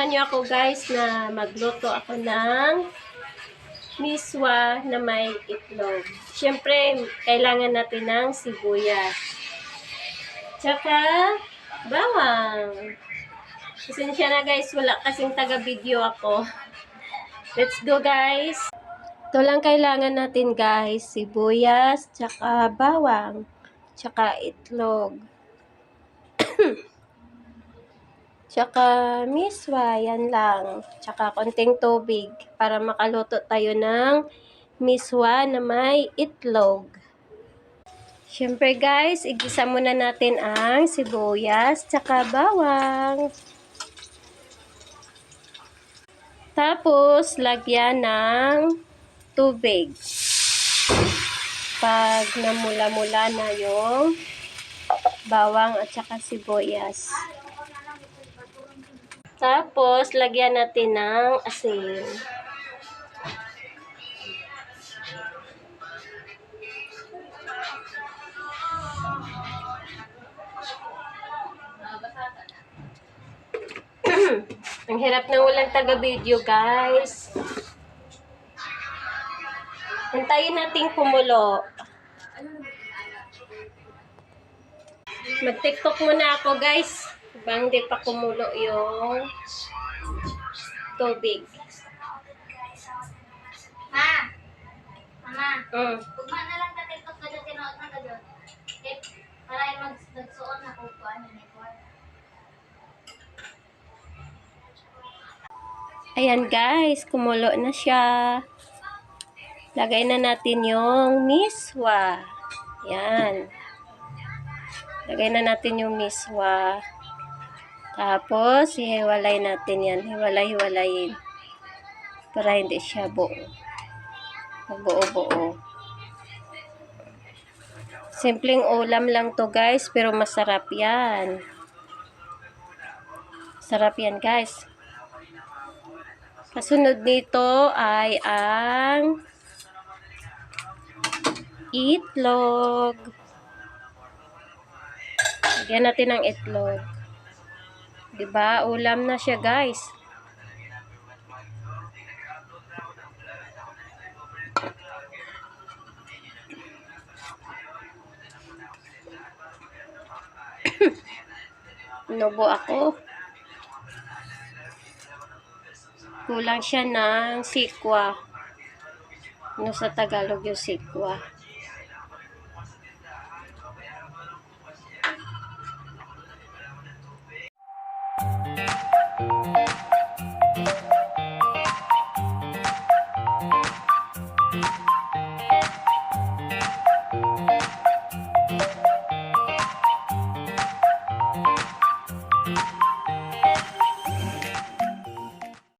Samahan niyo ako guys na magluto ako ng miswa na may itlog. Siyempre, kailangan natin ng sibuyas. Tsaka, bawang. Pasensya na guys, wala kasing taga-video ako. Let's go guys! Ito lang kailangan natin guys, sibuyas, tsaka bawang, tsaka itlog. Tsaka miswa, yan lang. Tsaka konting tubig para makaluto tayo ng miswa na may itlog. Siyempre guys, igisa muna natin ang sibuyas tsaka bawang. Tapos, lagyan ng tubig. Pag namula-mula na yung bawang at tsaka sibuyas. Tapos, lagyan natin ng asin. Ang hirap na walang taga-video, guys. Hintayin natin kumulo. Mag-tiktok muna ako, guys. Bang di pa kumulo yung tubig. Ma! Mama! Ugma na lang ka-tiktok ka dyan, tinood na ka dyan. Para ay magsuon na kung ano ni Ayan guys, kumulo na siya. Lagay na natin yung miswa. Ayan. Lagay na natin yung miswa. Tapos, hihiwalay natin yan. Hiwalay-hiwalayin. Para hindi siya buo. Buo-buo. Simpleng ulam lang to guys, pero masarap yan. Sarap yan guys. Kasunod nito ay ang itlog. Lagyan natin ng itlog. Diba? Ulam na siya guys. Nubo ako. Kulang siya ng sikwa. Ano sa Tagalog yung sikwa?